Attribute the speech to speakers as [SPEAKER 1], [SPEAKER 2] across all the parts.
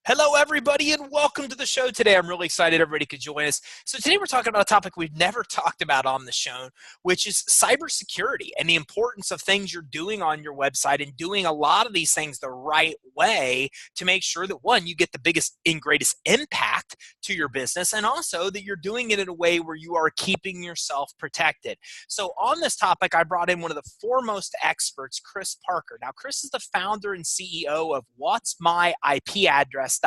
[SPEAKER 1] Hello, everybody, and welcome to the show today. I'm really excited everybody could join us. So today we're talking about a topic we've never talked about on the show, which is cybersecurity and the importance of things you're doing on your website and doing a lot of these things the right way to make sure that, one, you get the biggest and greatest impact to your business, and also that you're doing it in a way where you are keeping yourself protected. So on this topic, I brought in one of the foremost experts, Chris Parker. Now, Chris is the founder and CEO of whatsmyipaddress.com,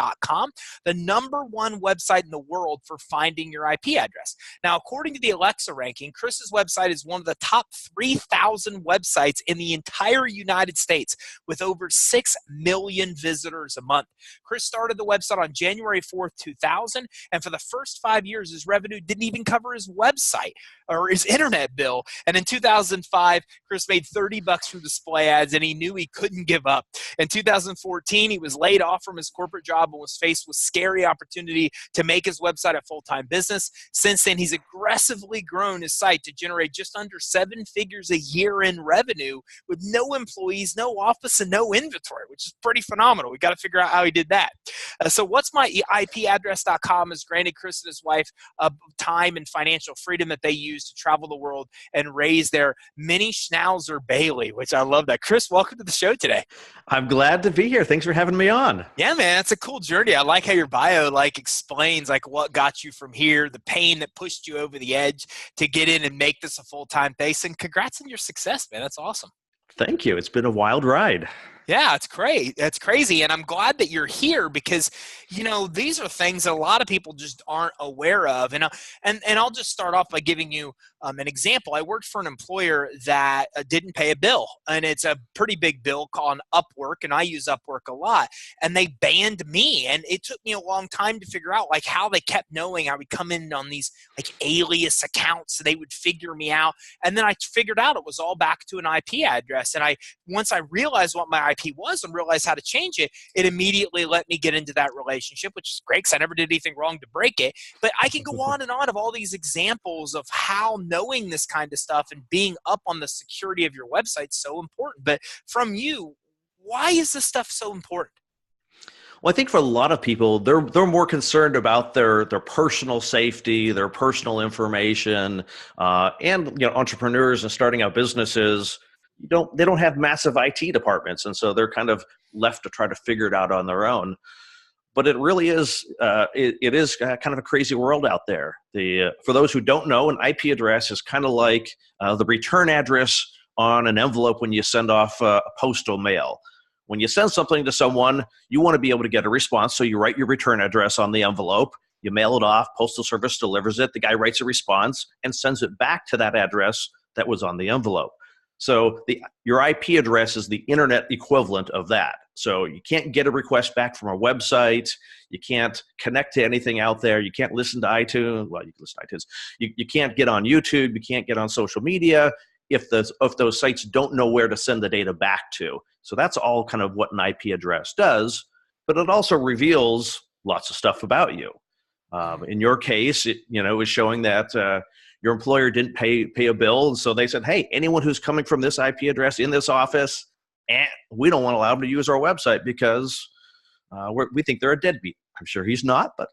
[SPEAKER 1] the #1 website in the world for finding your IP address. Now, according to the Alexa ranking, Chris's website is one of the top 3,000 websites in the entire United States with over 6 million visitors a month. Chris started the website on January 4th, 2000, and for the first 5 years, his revenue didn't even cover his website or his internet bill. And in 2005, Chris made $30 from display ads, and he knew he couldn't give up. In 2014, he was laid off from his corporate job and was faced with scary opportunity to make his website a full-time business. Since then, he's aggressively grown his site to generate just under 7 figures a year in revenue with no employees, no office, and no inventory, which is pretty phenomenal. We got to figure out how he did that. So whatsmyipaddress.com has granted Chris and his wife time and financial freedom that they use to travel the world and raise their mini Schnauzer Bailey, which I love that. Chris, welcome to the show today.
[SPEAKER 2] I'm glad to be here. Thanks for having me on.
[SPEAKER 1] Yeah, man, it's a cool journey. I like how your bio explains what got you from here, the pain that pushed you over the edge to get in and make this a full-time base. And congrats on your success, man. That's awesome.
[SPEAKER 2] Thank you. It's been a wild ride.
[SPEAKER 1] Yeah, it's great. That's crazy. And I'm glad that you're here because, these are things that a lot of people just aren't aware of. And I'll just start off by giving you an example. I worked for an employer that didn't pay a bill, and it's a pretty big bill called Upwork, and I use Upwork a lot. And they banned me, and it took me a long time to figure out how they kept knowing I would come in on these alias accounts, so they would figure me out. And then I figured out it was all back to an IP address. And once I realized what my IP was and realized how to change it, it immediately let me get into that relationship, which is great because I never did anything wrong to break it. But I can go on and on of all these examples of how knowing this kind of stuff and being up on the security of your website is so important. But from you, why is this stuff so important?
[SPEAKER 2] Well, I think for a lot of people, they're more concerned about their personal safety, their personal information, and entrepreneurs and starting out businesses. They don't have massive IT departments, and so they're kind of left to try to figure it out on their own. But it really is it is kind of a crazy world out there. For those who don't know, an IP address is kind of like the return address on an envelope when you send off postal mail. When you send something to someone, you want to be able to get a response, so you write your return address on the envelope, you mail it off, Postal Service delivers it, the guy writes a response and sends it back to that address that was on the envelope. So your IP address is the internet equivalent of that. So you can't get a request back from a website. You can't connect to anything out there. You can't listen to iTunes. Well, you can listen to iTunes. You can't get on YouTube. You can't get on social media if those sites don't know where to send the data back to. So that's all kind of what an IP address does. But it also reveals lots of stuff about you. In your case, it was showing that your employer didn't pay a bill, and so they said, hey, anyone who's coming from this IP address in this office, we don't want to allow them to use our website because we think they're a deadbeat. I'm sure he's not, but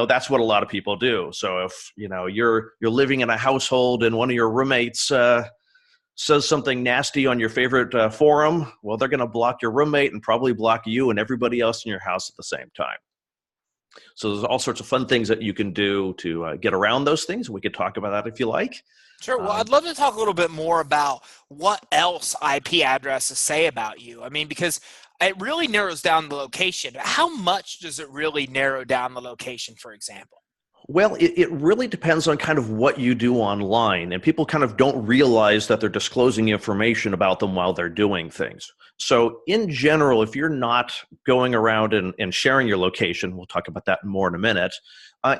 [SPEAKER 2] that's what a lot of people do. So if you're living in a household and one of your roommates says something nasty on your favorite forum, well, they're going to block your roommate and probably block you and everybody else in your house at the same time. So there's all sorts of fun things that you can do to get around those things. We could talk about that if you like.
[SPEAKER 1] Sure. Well, I'd love to talk a little bit more about what else IP addresses say about you. I mean, because it really narrows down the location. How much does it really narrow down the location, for example?
[SPEAKER 2] Well, it really depends on kind of what you do online, and people kind of don't realize that they're disclosing information about them while they're doing things. So in general, if you're not going around and sharing your location, we'll talk about that more in a minute,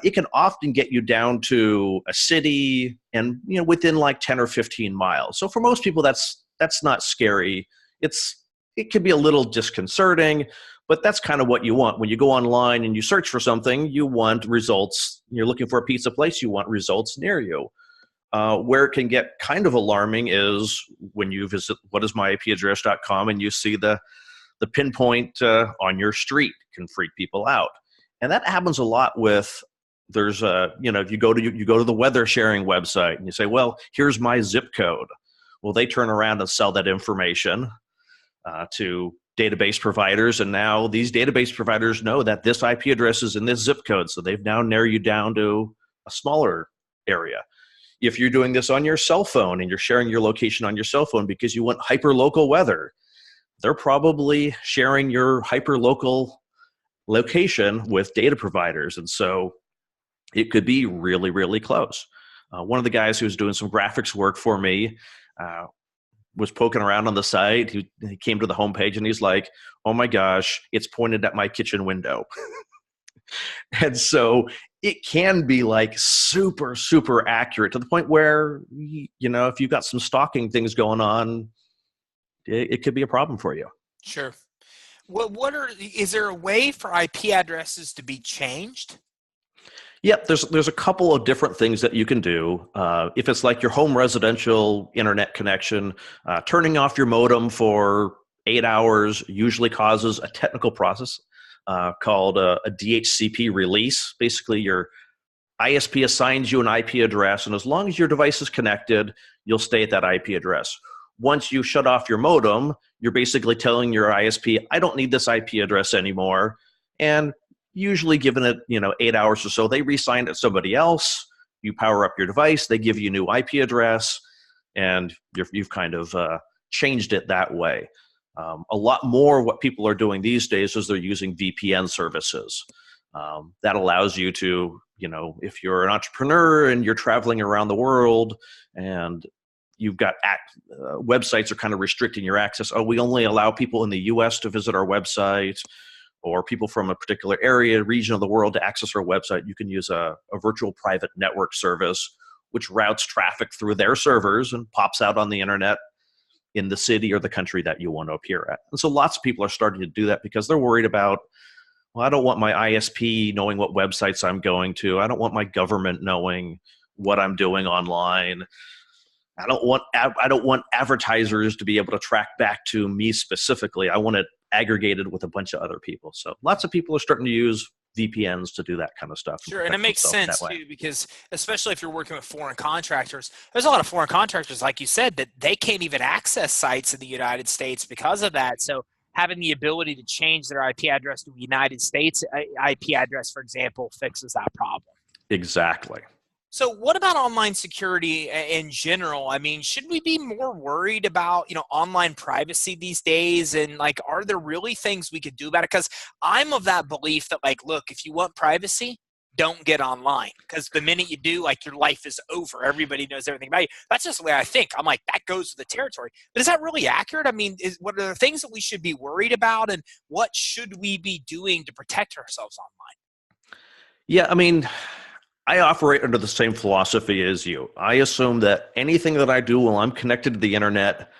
[SPEAKER 2] it can often get you down to a city and within like 10 or 15 miles. So for most people, that's not scary. It can be a little disconcerting, but that's kind of what you want. When you go online and you search for something, you want results. You're looking for a pizza place, you want results near you. Where it can get kind of alarming is when you visit whatismyipaddress.com and you see the the pinpoint on your street can freak people out. And that happens a lot with, there's if you go to the weather sharing website and you say, well, here's my zip code. Well, they turn around and sell that information to database providers. And now these database providers know that this IP address is in this zip code. So they've now narrowed you down to a smaller area. If you're doing this on your cell phone and you're sharing your location on your cell phone because you want hyper-local weather, they're probably sharing your hyper-local location with data providers. And so it could be really, really close. One of the guys who was doing some graphics work for me was poking around on the site. He came to the homepage and he's like, oh my gosh, it's pointed at my kitchen window. And so it can be like super, super accurate to the point where, if you've got some stalking things going on, it could be a problem for you.
[SPEAKER 1] Sure. Is there a way for IP addresses to be changed?
[SPEAKER 2] Yep, there's a couple of different things that you can do. If it's like your home residential internet connection, turning off your modem for 8 hours usually causes a technical process called a DHCP release. Basically, your ISP assigns you an IP address, and as long as your device is connected, you'll stay at that IP address. Once you shut off your modem, you're basically telling your ISP, I don't need this IP address anymore. And usually given it 8 hours or so, they re-sign it to somebody else. You power up your device, they give you a new IP address, and you've kind of changed it that way. A lot more what people are doing these days is they're using VPN services. That allows you to, if you're an entrepreneur and you're traveling around the world and you've got websites are kind of restricting your access. Oh, we only allow people in the US to visit our website, or people from a particular area, region of the world to access our website. You can use a virtual private network service, which routes traffic through their servers and pops out on the internet in the city or the country that you want to appear at. And so lots of people are starting to do that because they're worried about, well, I don't want my ISP knowing what websites I'm going to. I don't want my government knowing what I'm doing online. I don't want advertisers to be able to track back to me specifically. I want it aggregated with a bunch of other people. So lots of people are starting to use VPNs to do that kind of stuff.
[SPEAKER 1] Sure, and it makes sense too, because especially if you're working with foreign contractors, there's a lot of foreign contractors, like you said, that they can't even access sites in the United States because of that. So having the ability to change their IP address to a United States IP address, for example, fixes that problem.
[SPEAKER 2] Exactly.
[SPEAKER 1] So what about online security in general? I mean, should we be more worried about, online privacy these days? And are there really things we could do about it? Because I'm of that belief that look, if you want privacy, don't get online. Because the minute you do, your life is over. Everybody knows everything about you. That's just the way I think. I'm like, that goes with the territory. But is that really accurate? I mean, what are the things that we should be worried about? And what should we be doing to protect ourselves online?
[SPEAKER 2] Yeah, I mean, I operate under the same philosophy as you. I assume that anything that I do while I'm connected to the internet,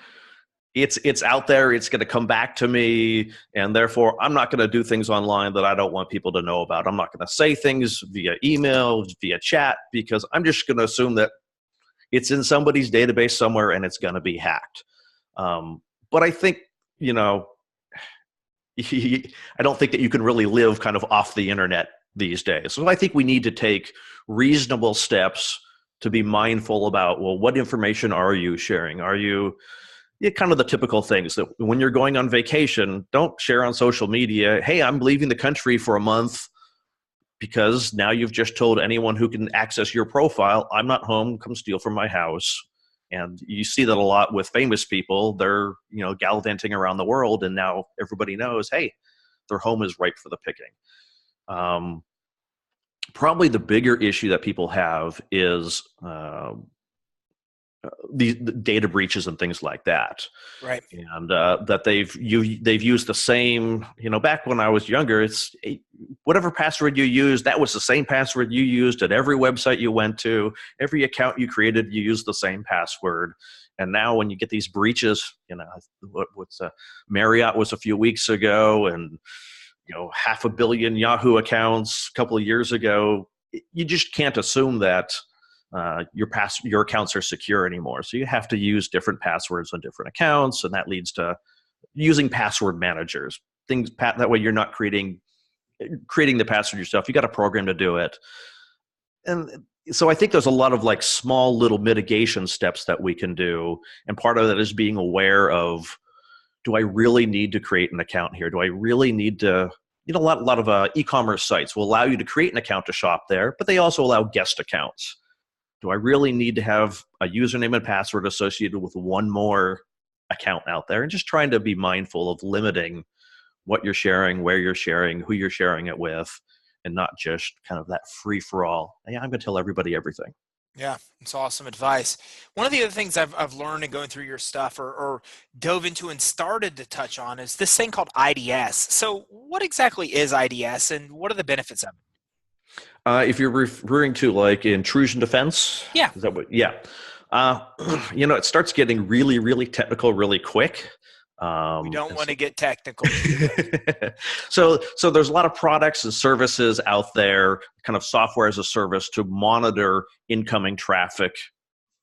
[SPEAKER 2] it's out there, it's going to come back to me, and therefore I'm not going to do things online that I don't want people to know about. I'm not going to say things via email, via chat, because I'm just going to assume that it's in somebody's database somewhere and it's going to be hacked. But I think, I don't think that you can really live kind of off the internet these days. So I think we need to take reasonable steps to be mindful about, well, what information are you sharing? Are you kind of the typical things that when you're going on vacation, don't share on social media, hey, I'm leaving the country for a month, because now you've just told anyone who can access your profile, I'm not home, come steal from my house. And you see that a lot with famous people. They're, gallivanting around the world, and now everybody knows, hey, their home is ripe for the picking. Probably the bigger issue that people have is the data breaches and things like that.
[SPEAKER 1] Right.
[SPEAKER 2] And that they've used the same, back when I was younger, whatever password you used, that was the same password you used at every website you went to, every account you created, you used the same password. And now when you get these breaches, Marriott was a few weeks ago, and 500 million Yahoo accounts a couple of years ago, you just can't assume that your accounts are secure anymore. So you have to use different passwords on different accounts, and that leads to using password managers, things that way you're not creating the password yourself. You got a program to do it. And so I think there's a lot of like small little mitigation steps that we can do. And part of that is being aware of, do I really need to create an account here? Do I really need to, a lot of e-commerce sites will allow you to create an account to shop there, but they also allow guest accounts. Do I really need to have a username and password associated with one more account out there? And just trying to be mindful of limiting what you're sharing, where you're sharing, who you're sharing it with, and not just kind of that free-for-all. Yeah, I'm going to tell everybody everything.
[SPEAKER 1] Yeah, it's awesome advice. One of the other things I've learned in going through your stuff or dove into and started to touch on is this thing called IDS. So what exactly is IDS and what are the benefits of it?
[SPEAKER 2] If you're referring to like intrusion defense,
[SPEAKER 1] yeah,
[SPEAKER 2] is that what? Yeah, it starts getting really, really technical really quick.
[SPEAKER 1] We don't want to get technical.
[SPEAKER 2] So there's a lot of products and services out there, kind of software as a service to monitor incoming traffic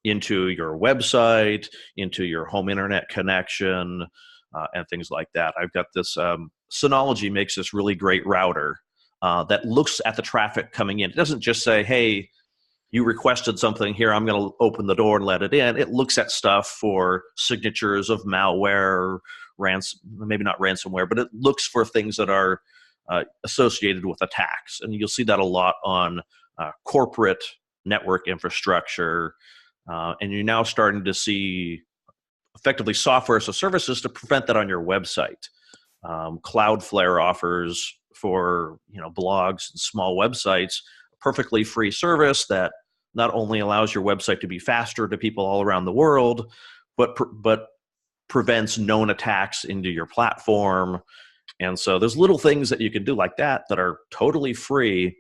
[SPEAKER 2] into your website, into your home internet connection, and things like that. I've got this, Synology makes this really great router that looks at the traffic coming in. It doesn't just say, hey, you requested something here, I'm going to open the door and let it in. It looks at stuff for signatures of malware, maybe not ransomware, but it looks for things that are associated with attacks. And you'll see that a lot on corporate network infrastructure. And you're now starting to see effectively software as a services to prevent that on your website. Cloudflare offers for blogs and small websites perfectly free service that not only allows your website to be faster to people all around the world, but prevents known attacks into your platform. And so there's little things that you can do like that are totally free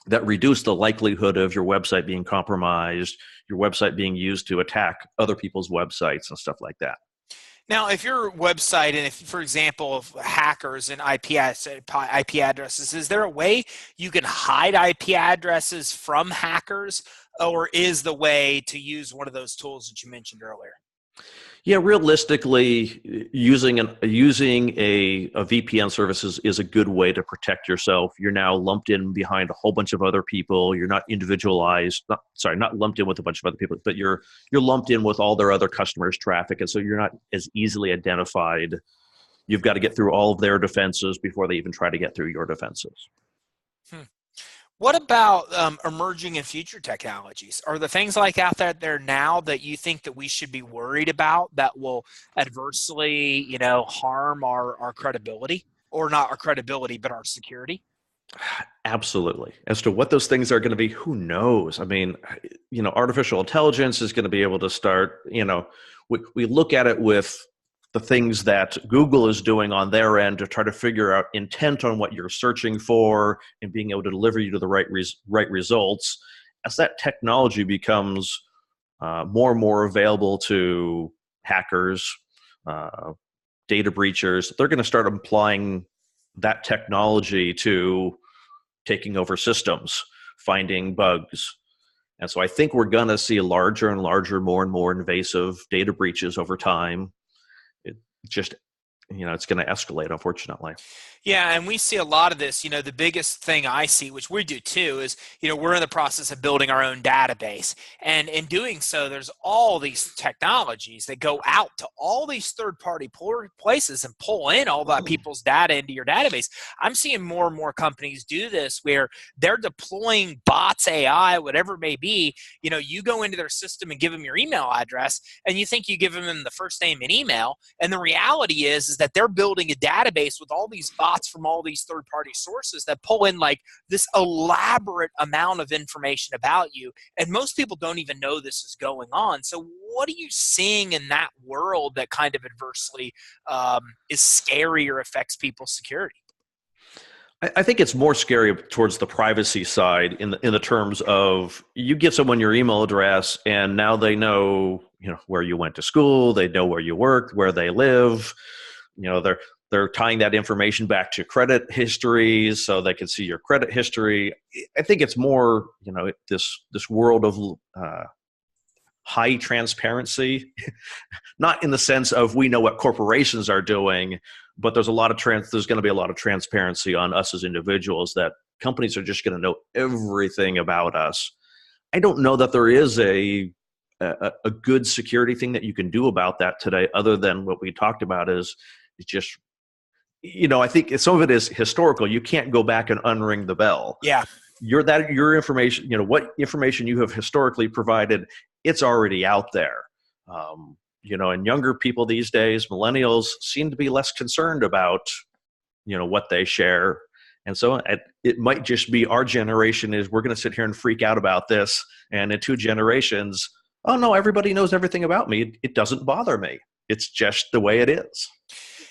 [SPEAKER 2] that reduce the likelihood of your website being compromised, your website being used to attack other people's websites and stuff like that.
[SPEAKER 1] Now, if your website, and if, for example, if hackers and IP addresses, is there a way you can hide IP addresses from hackers, or is the way to use one of those tools that you mentioned earlier?
[SPEAKER 2] Yeah, realistically, using a VPN service is a good way to protect yourself. You're now lumped in behind a whole bunch of other people. You're not individualized. Not lumped in with a bunch of other people, but you're lumped in with all their other customers' traffic, and so you're not as easily identified. You've got to get through all of their defenses before they even try to get through your defenses.
[SPEAKER 1] What about emerging and future technologies? Are there things like out there now that you think that we should be worried about that will adversely, harm our credibility, or not our credibility, but our security?
[SPEAKER 2] Absolutely. As to what those things are going to be, who knows? I mean, artificial intelligence is going to be able to start, we look at it with the things that Google is doing on their end to try to figure out intent on what you're searching for and being able to deliver you to the right results. As that technology becomes more and more available to hackers, data breachers, they're going to start applying that technology to taking over systems, finding bugs. And so I think we're going to see larger and larger, more and more invasive data breaches over time. Just, it's going to escalate, unfortunately.
[SPEAKER 1] Yeah, and we see a lot of this. The biggest thing I see, which we do too, is, we're in the process of building our own database. And in doing so, there's all these technologies that go out to all these third-party places and pull in all that people's data into your database. I'm seeing more and more companies do this where they're deploying bots, AI, whatever it may be. You go into their system and give them your email address, and you think you give them the first name and email. And the reality is that they're building a database with all these bots from all these third-party sources that pull in like this elaborate amount of information about you, and most people don't even know this is going on. So what are you seeing in that world that kind of adversely is scary or affects people's security?
[SPEAKER 2] I think it's more scary towards the privacy side in the terms of you give someone your email address and now they know where you went to school, they know where you worked, where they live. They're tying that information back to credit histories so they can see your credit history. I think it's more, this world of high transparency, not in the sense of we know what corporations are doing, but there's going to be a lot of transparency on us as individuals, that companies are just going to know everything about us. I don't know that there is a good security thing that you can do about that today, other than what we talked about is just, I think some of it is historical. You can't go back and unring the bell.
[SPEAKER 1] Yeah.
[SPEAKER 2] Your information, what information you have historically provided, it's already out there. And younger people these days, millennials, seem to be less concerned about, what they share. And so it might just be our generation is, we're going to sit here and freak out about this. And in 2 generations, oh no, everybody knows everything about me. It doesn't bother me. It's just the way it is.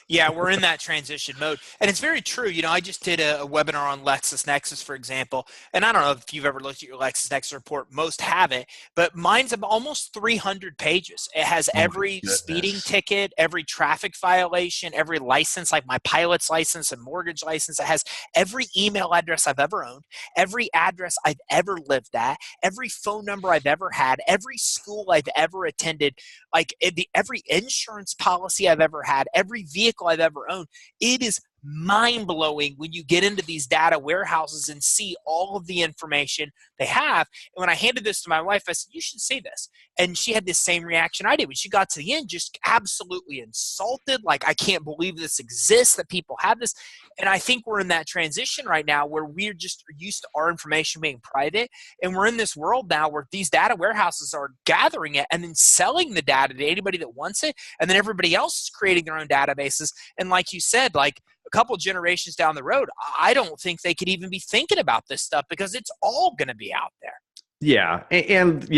[SPEAKER 1] Yeah, we're in that transition mode. And it's very true. I just did a webinar on LexisNexis, for example. And I don't know if you've ever looked at your LexisNexis report. Most haven't. But mine's almost 300 pages. It has every speeding ticket, every traffic violation, every license, like my pilot's license and mortgage license. It has every email address I've ever owned, every address I've ever lived at, every phone number I've ever had, every school I've ever attended, like every insurance policy I've ever had, every vehicle I've ever owned. It is mind-blowing when you get into these data warehouses and see all of the information they have. And when I handed this to my wife, I said, you should see this. And she had the same reaction I did. When she got to the end, just absolutely insulted, like, I can't believe this exists, that people have this. And I think we're in that transition right now where we're just used to our information being private. And we're in this world now where these data warehouses are gathering it and then selling the data to anybody that wants it. And then everybody else is creating their own databases. And like you said, like, a couple generations down the road, I don't think they could even be thinking about this stuff because it's all going to be out there.
[SPEAKER 2] Yeah. And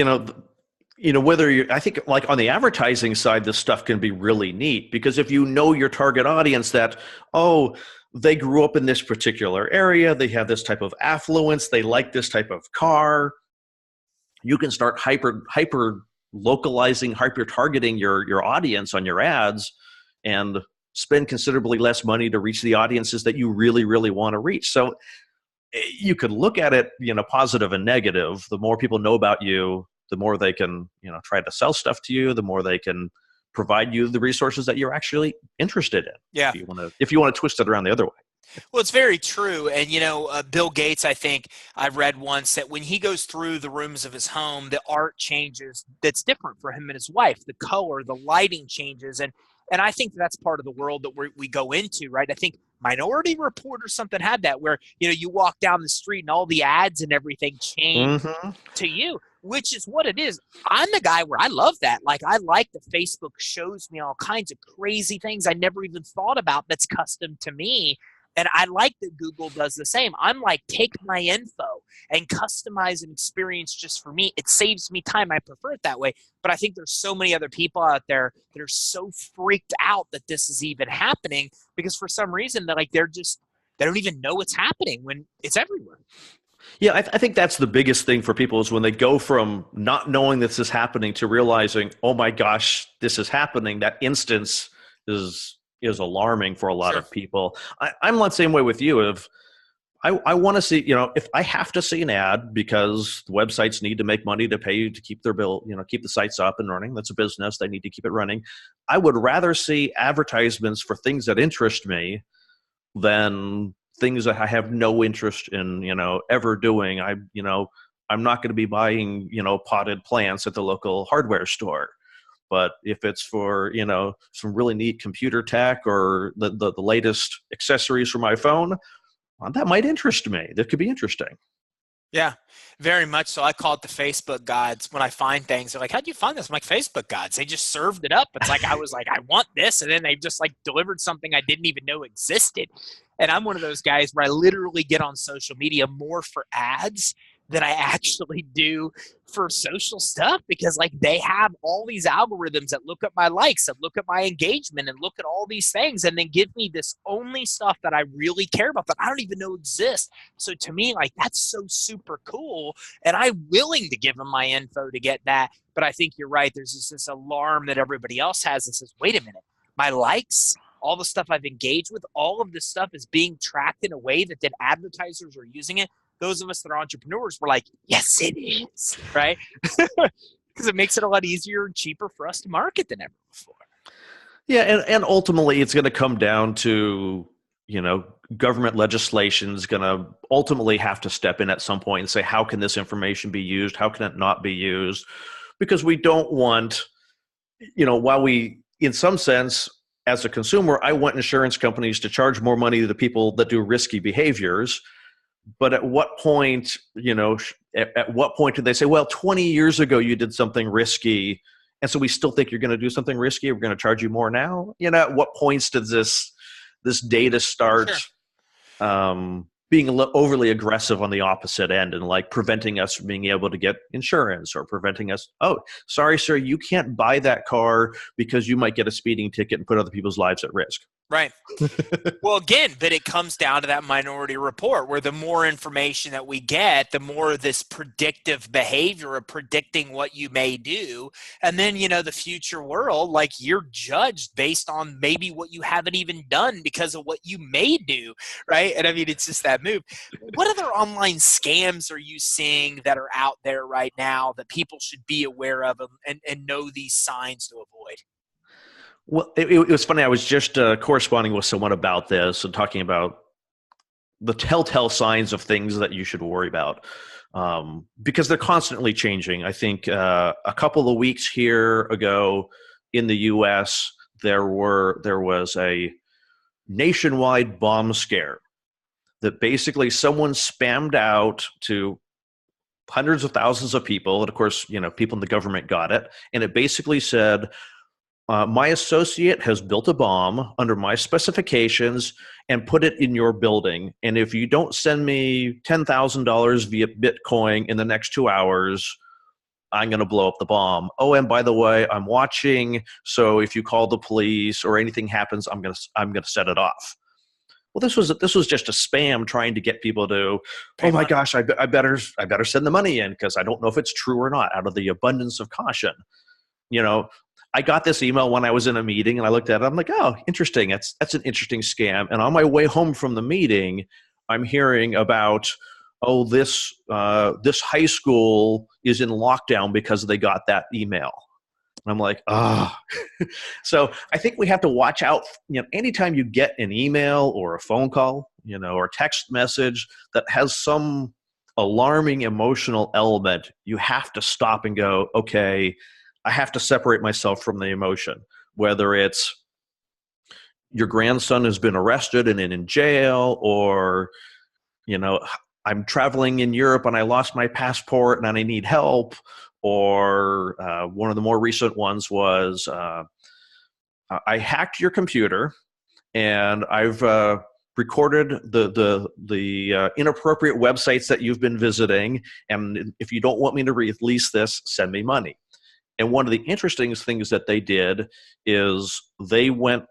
[SPEAKER 2] whether I think like on the advertising side, this stuff can be really neat, because if you know your target audience, that, oh, they grew up in this particular area, they have this type of affluence, they like this type of car, you can start hyper localizing, hyper targeting your audience on your ads, and spend considerably less money to reach the audiences that you really, really want to reach. So you could look at it, positive and negative. The more people know about you, the more they can, try to sell stuff to you, the more they can provide you the resources that you're actually interested in.
[SPEAKER 1] Yeah.
[SPEAKER 2] If you want to twist it around the other way.
[SPEAKER 1] Well, it's very true. And, Bill Gates, I think I read once that when he goes through the rooms of his home, the art changes. That's different for him and his wife. The color, the lighting changes. And I think that's part of the world that we go into, right? I think Minority Report or something had that, where, you walk down the street and all the ads and everything change to you, which is what it is. I'm the guy where I love that. Like, I like that Facebook shows me all kinds of crazy things I never even thought about that's custom to me. And I like that Google does the same. I'm like, take my info and customize an experience just for me. It saves me time. I prefer it that way. But I think there's so many other people out there that are so freaked out that this is even happening, because for some reason they don't even know what's happening when it's everywhere.
[SPEAKER 2] Yeah, I think that's the biggest thing for people, is when they go from not knowing this is happening to realizing, oh my gosh, this is happening. That instance is alarming for a lot of people. I'm the same way with you. If I want to see, if I have to see an ad because the websites need to make money to pay you to keep their bill, keep the sites up and running. That's a business. They need to keep it running. I would rather see advertisements for things that interest me than things that I have no interest in, ever doing. I'm not going to be buying, potted plants at the local hardware store. But if it's for, some really neat computer tech or the latest accessories for my phone, well, that might interest me. That could be interesting.
[SPEAKER 1] Yeah, very much so. I call it the Facebook gods. When I find things, they're like, how'd you find this? I'm like, Facebook gods. They just served it up. It's like, I was like, I want this. And then they just delivered something I didn't even know existed. And I'm one of those guys where I literally get on social media more for ads than I actually do for social stuff, because they have all these algorithms that look at my likes, that look at my engagement, and look at all these things, and then give me this only stuff that I really care about that I don't even know exists. So to me, that's so super cool, and I'm willing to give them my info to get that. But I think you're right. There's this alarm that everybody else has that says, wait a minute, my likes, all the stuff I've engaged with, all of this stuff is being tracked in a way that then advertisers are using it. Those of us that are entrepreneurs, we're like, yes, it is, right? because it makes it a lot easier and cheaper for us to market than ever before.
[SPEAKER 2] Yeah, and ultimately it's going to come down to, government legislation is going to ultimately have to step in at some point and say, how can this information be used? How can it not be used? Because we don't want, while we, in some sense, as a consumer, I want insurance companies to charge more money to the people that do risky behaviors. But at what point, at what point do they say, well, 20 years ago you did something risky, and so we still think you're going to do something risky? We're going to charge you more now? At what points does this data start being overly aggressive on the opposite end and like preventing us from being able to get insurance, or preventing us, oh, sorry, sir, you can't buy that car because you might get a speeding ticket and put other people's lives at risk.
[SPEAKER 1] Right. Well, again, but it comes down to that minority report, where the more information that we get, the more this predictive behavior of predicting what you may do. And then, the future world, like, you're judged based on maybe what you haven't even done because of what you may do. Right. And I mean, it's just that move. What other online scams are you seeing that are out there right now that people should be aware of and know these signs to avoid?
[SPEAKER 2] Well, it was funny. I was just corresponding with someone about this and talking about the telltale signs of things that you should worry about, because they're constantly changing. I think a couple of weeks here ago in the U.S., there was a nationwide bomb scare that basically someone spammed out to hundreds of thousands of people, and of course, people in the government got it, and it basically said, my associate has built a bomb under my specifications and put it in your building. And if you don't send me $10,000 via Bitcoin in the next 2 hours, I'm going to blow up the bomb. Oh, and by the way, I'm watching. So if you call the police or anything happens, I'm going to set it off. Well, this was just a spam trying to get people to, oh my gosh, I better send the money in because I don't know if it's true or not, out of the abundance of caution. I got this email when I was in a meeting, and I looked at it. I'm like, oh, interesting. That's an interesting scam. And on my way home from the meeting, I'm hearing about, oh, this high school is in lockdown because they got that email. And I'm like, ah. Oh. So I think we have to watch out. Anytime you get an email or a phone call, or a text message that has some alarming emotional element, you have to stop and go, okay, I have to separate myself from the emotion, whether it's your grandson has been arrested and in jail, or, I'm traveling in Europe and I lost my passport and I need help, or one of the more recent ones was I hacked your computer and I've recorded the inappropriate websites that you've been visiting, and if you don't want me to release this, send me money. And one of the interesting things that they did is what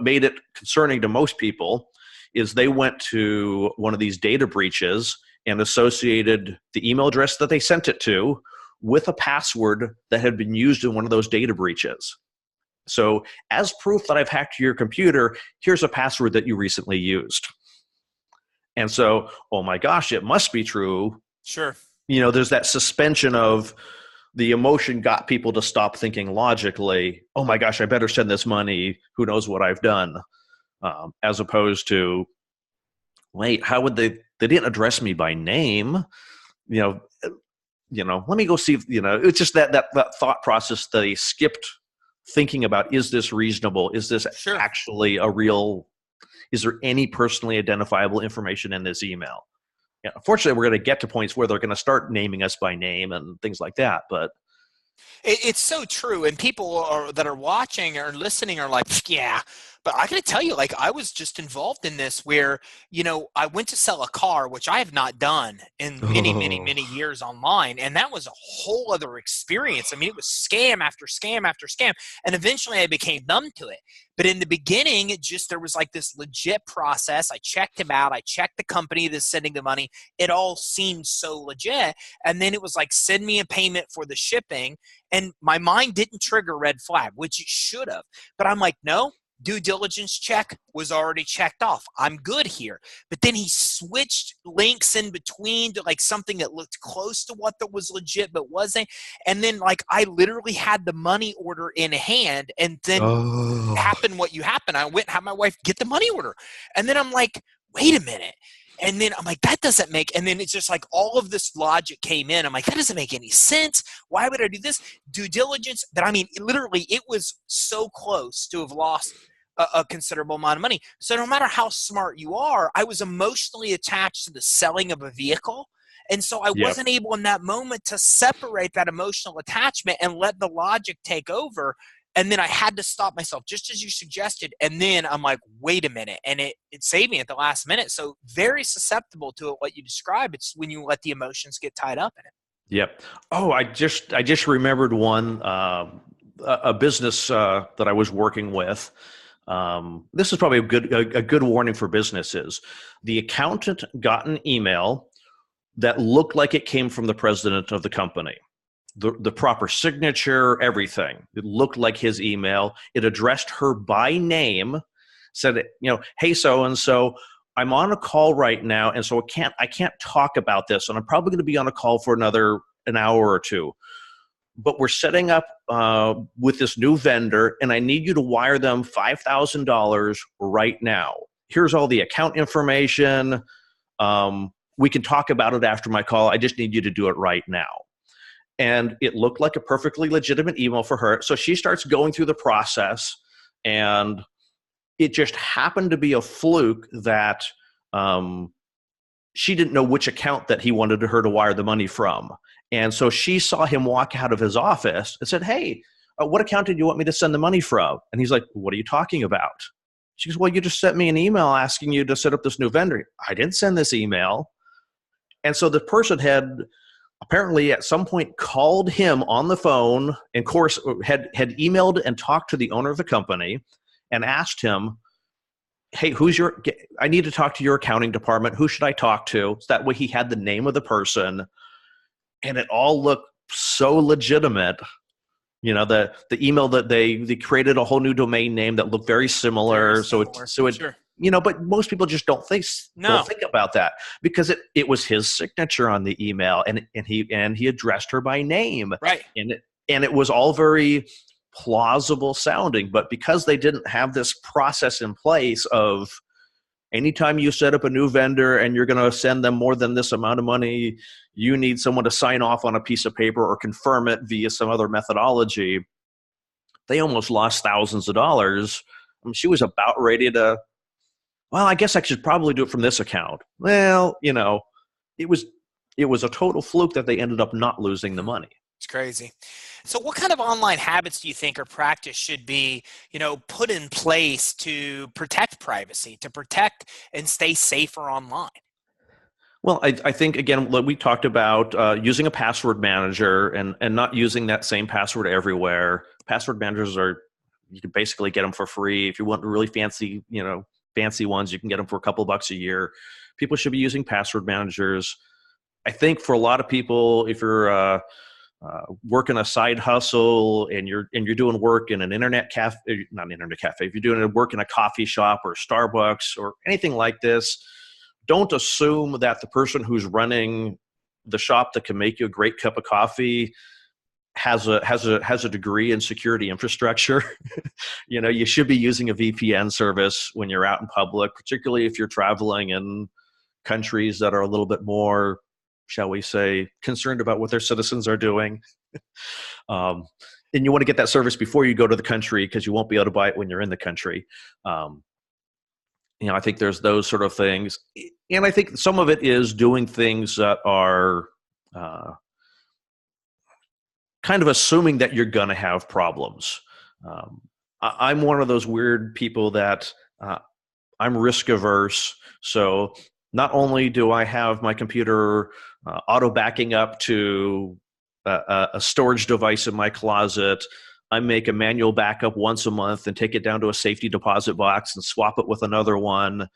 [SPEAKER 2] made it concerning to most people is they went to one of these data breaches and associated the email address that they sent it to with a password that had been used in one of those data breaches. So as proof that I've hacked your computer, here's a password that you recently used. And so, oh my gosh, it must be true.
[SPEAKER 1] Sure.
[SPEAKER 2] There's that suspension of, the emotion got people to stop thinking logically, oh my gosh, I better send this money. Who knows what I've done? As opposed to, wait, how would they didn't address me by name. Let me go see, it's just that thought process that they skipped thinking about, is this reasonable? Is this actually is there any personally identifiable information in this email? Yeah, unfortunately, we're going to get to points where they're going to start naming us by name and things like that. But
[SPEAKER 1] it's so true. And people that are watching or listening are like, yeah. But I got to tell you, like, I was just involved in this where, I went to sell a car, which I have not done in many years online. And that was a whole other experience. I mean, it was scam after scam after scam. And eventually I became numb to it. But in the beginning, there was like this legit process. I checked him out. I checked the company that's sending the money. It all seemed so legit. And then it was like, send me a payment for the shipping. And my mind didn't trigger red flag, which it should have. But I'm like, no. Due diligence check was already checked off. I'm good here. But then he switched links in between to like something that looked close to what that was legit but wasn't. And then like I literally had the money order in hand, and then happened what you happened. I went and had my wife get the money order. And then I'm like, wait a minute. And then I'm like, that doesn't make, and then it's just like all of this logic came in. I'm like, that doesn't make any sense. Why would I do this? Due diligence that, I mean, literally it was so close to have lost a considerable amount of money. So no matter how smart you are, I was emotionally attached to the selling of a vehicle. And so I wasn't able in that moment to separate that emotional attachment and let the logic take over. And then I had to stop myself, just as you suggested. And then I'm like, wait a minute. And it saved me at the last minute. So very susceptible to it, what you describe. It's when you let the emotions get tied up in it.
[SPEAKER 2] Yep. Oh, I just remembered one, a business that I was working with. This is probably a good warning for businesses. The accountant got an email that looked like it came from the president of the company. The proper signature, everything. It looked like his email. It addressed her by name, said, hey, so-and-so, I'm on a call right now, and so I can't talk about this, and I'm probably going to be on a call for an hour or two. But we're setting up with this new vendor, and I need you to wire them $5,000 right now. Here's all the account information. We can talk about it after my call. I just need you to do it right now. And it looked like a perfectly legitimate email for her. So she starts going through the process, and it just happened to be a fluke that she didn't know which account that he wanted her to wire the money from. And so she saw him walk out of his office and said, hey, what account did you want me to send the money from? And he's like, what are you talking about? She goes, well, you just sent me an email asking you to set up this new vendor. I didn't send this email. And so the person had apparently at some point called him on the phone, and of course had emailed and talked to the owner of the company and asked him, hey, I need to talk to your accounting department. Who should I talk to? So that way he had the name of the person, and it all looked so legitimate. The email that they created a whole new domain name that looked very similar. Sure. But most people just don't think about that, because it was his signature on the email, and he addressed her by name.
[SPEAKER 1] Right.
[SPEAKER 2] And it was all very plausible sounding, but because they didn't have this process in place of anytime you set up a new vendor and you're going to send them more than this amount of money, you need someone to sign off on a piece of paper or confirm it via some other methodology. They almost lost thousands of dollars. I mean, she was about ready to, well, I guess I should probably do it from this account. Well, it was a total fluke that they ended up not losing the money.
[SPEAKER 1] It's crazy. So what kind of online habits do you think or practice should be, put in place to protect privacy, to protect and stay safer online?
[SPEAKER 2] Well, I think, again, what we talked about, using a password manager and not using that same password everywhere. Password managers you can basically get them for free. If you want really fancy ones, you can get them for a couple bucks a year. People should be using password managers. I think for a lot of people, if you're working a side hustle and you're doing work in an internet cafe, not an internet cafe, if you're doing work in a coffee shop or Starbucks or anything like this, don't assume that the person who's running the shop that can make you a great cup of coffee has a degree in security infrastructure. You should be using a VPN service when you're out in public, particularly if you're traveling in countries that are a little bit more, shall we say, concerned about what their citizens are doing. And you want to get that service before you go to the country, because you won't be able to buy it when you're in the country. I think there's those sort of things. And I think some of it is doing things that are kind of assuming that you're going to have problems. I'm one of those weird people that I'm risk averse. So not only do I have my computer auto backing up to a storage device in my closet, I make a manual backup once a month and take it down to a safety deposit box and swap it with another one.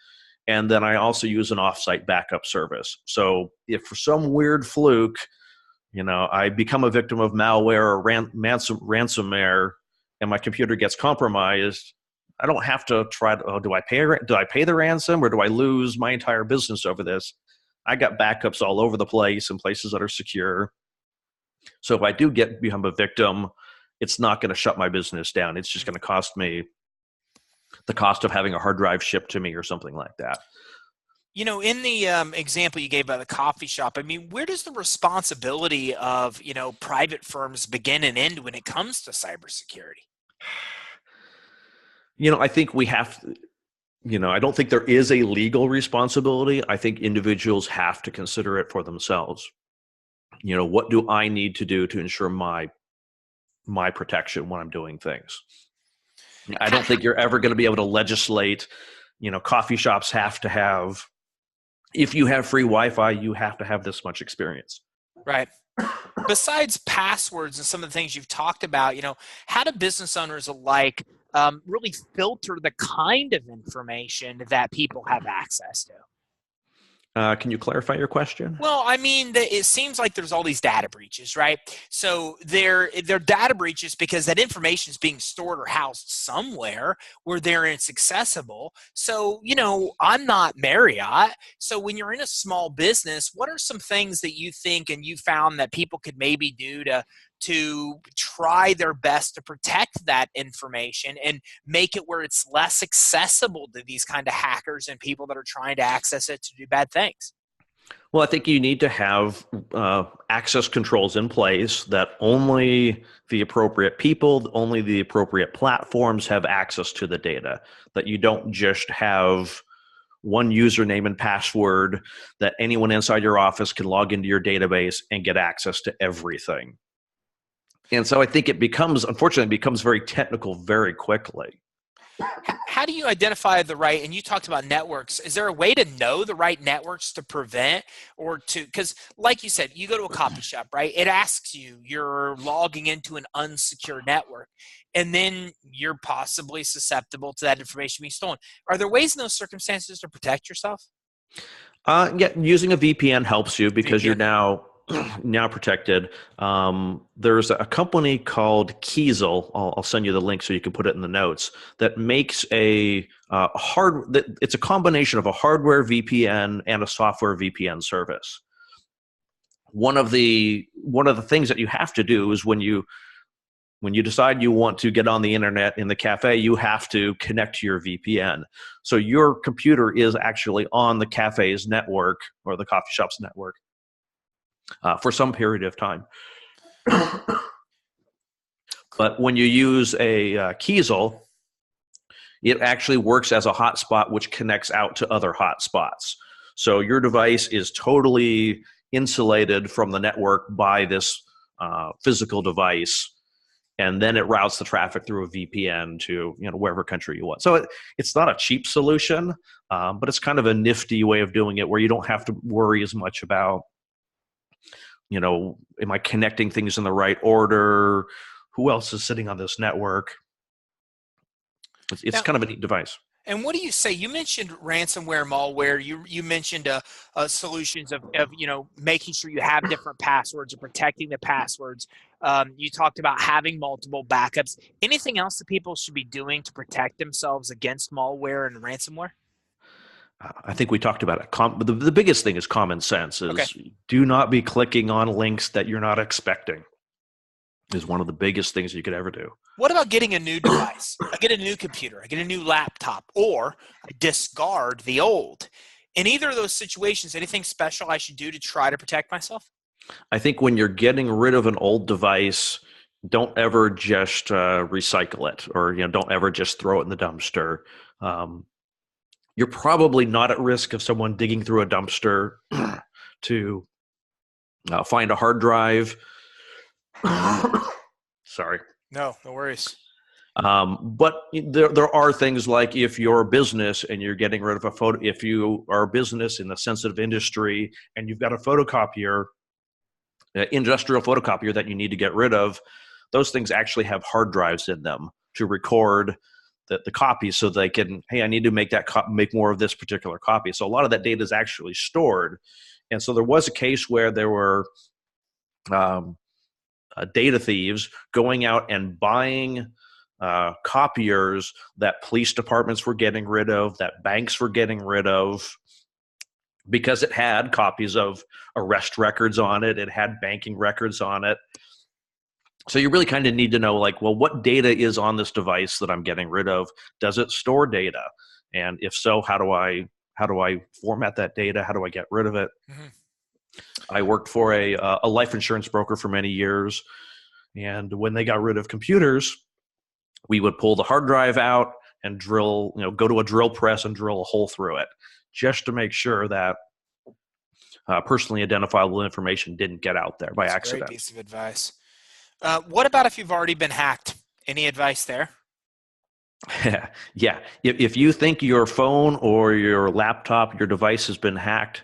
[SPEAKER 2] And then I also use an offsite backup service. So if for some weird fluke, I become a victim of malware or ransomware and my computer gets compromised, I don't have to try to, do I pay the ransom, or do I lose my entire business over this? I got backups all over the place in places that are secure. So if I do become a victim, it's not going to shut my business down. It's just going to cost me the cost of having a hard drive shipped to me or something like that.
[SPEAKER 1] You know, in the example you gave about the coffee shop, I mean, where does the responsibility of, private firms begin and end when it comes to cybersecurity?
[SPEAKER 2] I think we have, I don't think there is a legal responsibility. I think individuals have to consider it for themselves. What do I need to do to ensure my protection when I'm doing things? I don't think you're ever going to be able to legislate, coffee shops have to have, if you have free Wi-Fi, you have to have this much experience.
[SPEAKER 1] Right. Besides passwords and some of the things you've talked about, how do business owners alike really filter the kind of information that people have access to?
[SPEAKER 2] Can you clarify your question?
[SPEAKER 1] Well, I mean, it seems like there's all these data breaches, right? So they're data breaches because that information is being stored or housed somewhere where it's accessible. So, I'm not Marriott. So when you're in a small business, what are some things that you think and you found that people could maybe do to try their best to protect that information and make it where it's less accessible to these kind of hackers and people that are trying to access it to do bad things?
[SPEAKER 2] Well, I think you need to have access controls in place that only the appropriate people, only the appropriate platforms have access to the data, that you don't just have one username and password that anyone inside your office can log into your database and get access to everything. And so I think unfortunately, it becomes very technical very quickly.
[SPEAKER 1] How do you identify the right, and you talked about networks, is there a way to know the right networks to prevent because like you said, you go to a coffee shop, right? It asks you're logging into an unsecured network, and then you're possibly susceptible to that information being stolen. Are there ways in those circumstances to protect yourself?
[SPEAKER 2] Yeah, using a VPN helps you because you're
[SPEAKER 1] VPN.
[SPEAKER 2] now protected. There's a company called Kiesel. I'll send you the link so you can put it in the notes. That makes it's a combination of a hardware VPN and a software VPN service. One of the things that you have to do is when you decide you want to get on the internet in the cafe, you have to connect to your VPN. So your computer is actually on the cafe's network or the coffee shop's network for some period of time. But when you use a Kiesel, it actually works as a hotspot which connects out to other hotspots. So your device is totally insulated from the network by this physical device, and then it routes the traffic through a VPN to wherever country you want. So it's not a cheap solution, but it's kind of a nifty way of doing it where you don't have to worry as much about am I connecting things in the right order? Who else is sitting on this network? It's
[SPEAKER 1] Now,
[SPEAKER 2] kind of a neat device.
[SPEAKER 1] and what do you say? You mentioned ransomware, malware. You mentioned solutions of making sure you have different passwords or protecting the passwords. You talked about having multiple backups. Anything else that people should be doing to protect themselves against malware and ransomware?
[SPEAKER 2] I think we talked about it. The biggest thing is common sense.
[SPEAKER 1] Okay.
[SPEAKER 2] Do not be clicking on links that you're not expecting. Is one of the biggest things you could ever do.
[SPEAKER 1] What about getting a new device? I get a new computer, I get a new laptop, or I discard the old. In either of those situations, anything special I should do to try to protect myself?
[SPEAKER 2] I think when you're getting rid of an old device, don't ever just recycle it, or don't ever just throw it in the dumpster. You're probably not at risk of someone digging through a dumpster to find a hard drive. Sorry.
[SPEAKER 1] No worries.
[SPEAKER 2] But there are things like if you're a business and you're getting rid of a photo, if you are a business in a sensitive industry and you've got a photocopier, industrial photocopier that you need to get rid of, those things actually have hard drives in them to record the copies so they can, hey, I need to make make more of this particular copy. So a lot of that data is actually stored. And so there was a case where there were data thieves going out and buying copiers that police departments were getting rid of, that banks were getting rid of, because it had copies of arrest records on it. It had banking records on it. So you really kind of need to know, like, well, what data is on this device that I'm getting rid of? Does it store data? And if so, how do I format that data? How do I get rid of it? Mm-hmm. I worked for a life insurance broker for many years, and when they got rid of computers, we would pull the hard drive out and drill, go to a drill press and drill a hole through it, just to make sure that personally identifiable information didn't get out there by accident.
[SPEAKER 1] Great piece of advice. What about if you've already been hacked? Any advice there?
[SPEAKER 2] Yeah. If you think your phone or your laptop, your device has been hacked,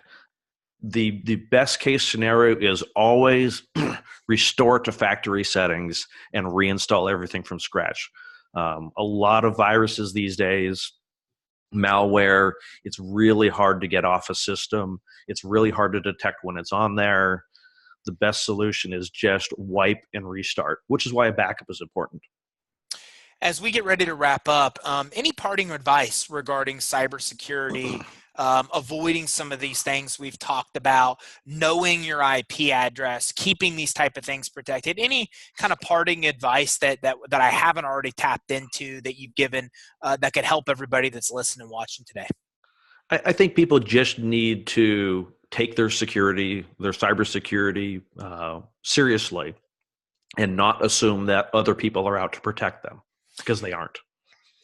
[SPEAKER 2] the best case scenario is always restore to factory settings and reinstall everything from scratch. A lot of viruses these days, malware, it's really hard to get off a system. It's really hard to detect when it's on there. The best solution is just wipe and restart, which is why a backup is important.
[SPEAKER 1] As we get ready to wrap up, any parting advice regarding cybersecurity, avoiding some of these things we've talked about, knowing your IP address, keeping these type of things protected? Any kind of parting advice that I haven't already tapped into that you've given that could help everybody that's listening and watching today?
[SPEAKER 2] I think people just need to take their cybersecurity seriously, and not assume that other people are out to protect them, because they aren't.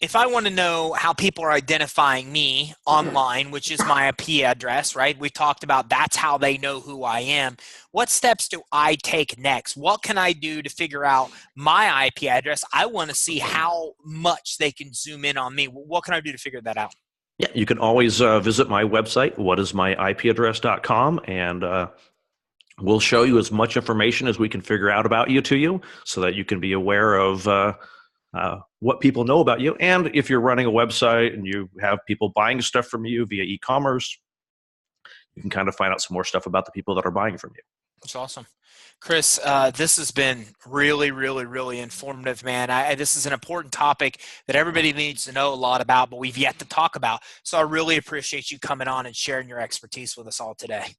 [SPEAKER 1] If I want to know how people are identifying me online, which is my IP address, right? We talked about that's how they know who I am. What steps do I take next? What can I do to figure out my IP address? I want to see how much they can zoom in on me. What can I do to figure that out?
[SPEAKER 2] Yeah, you can always visit my website, whatismyipaddress.com, and we'll show you as much information as we can figure out about you so that you can be aware of what people know about you. And if you're running a website and you have people buying stuff from you via e-commerce, you can kind of find out some more stuff about the people that are buying from you.
[SPEAKER 1] That's awesome. Chris, this has been really, really, really informative, man. This is an important topic that everybody needs to know a lot about, but we've yet to talk about. So I really appreciate you coming on and sharing your expertise with us all today.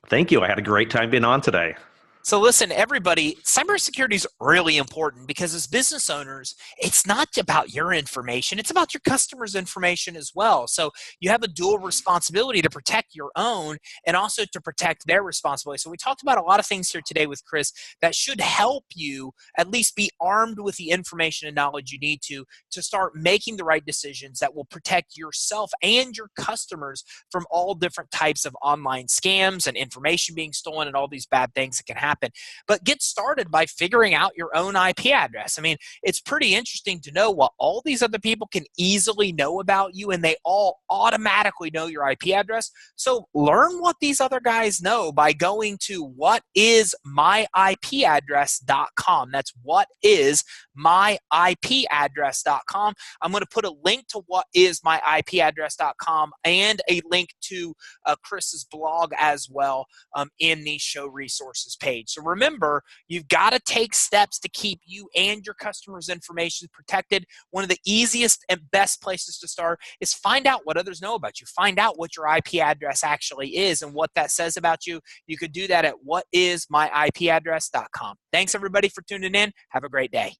[SPEAKER 2] Thank you. I had a great time being on today.
[SPEAKER 1] So listen, everybody, cybersecurity is really important because as business owners, it's not about your information. It's about your customers' information as well. So you have a dual responsibility to protect your own and also to protect their responsibility. So we talked about a lot of things here today with Chris that should help you at least be armed with the information and knowledge you need to start making the right decisions that will protect yourself and your customers from all different types of online scams and information being stolen and all these bad things that can happen. But get started by figuring out your own IP address. I mean, it's pretty interesting to know what all these other people can easily know about you, and they all automatically know your IP address. So learn what these other guys know by going to whatismyipaddress.com. That's whatismyipaddress.com. I'm going to put a link to whatismyipaddress.com and a link to Chris's blog as well in the show resources page. So remember, you've got to take steps to keep you and your customers' information protected. One of the easiest and best places to start is find out what others know about you. Find out what your IP address actually is and what that says about you. You could do that at whatismyipaddress.com. Thanks, everybody, for tuning in. Have a great day.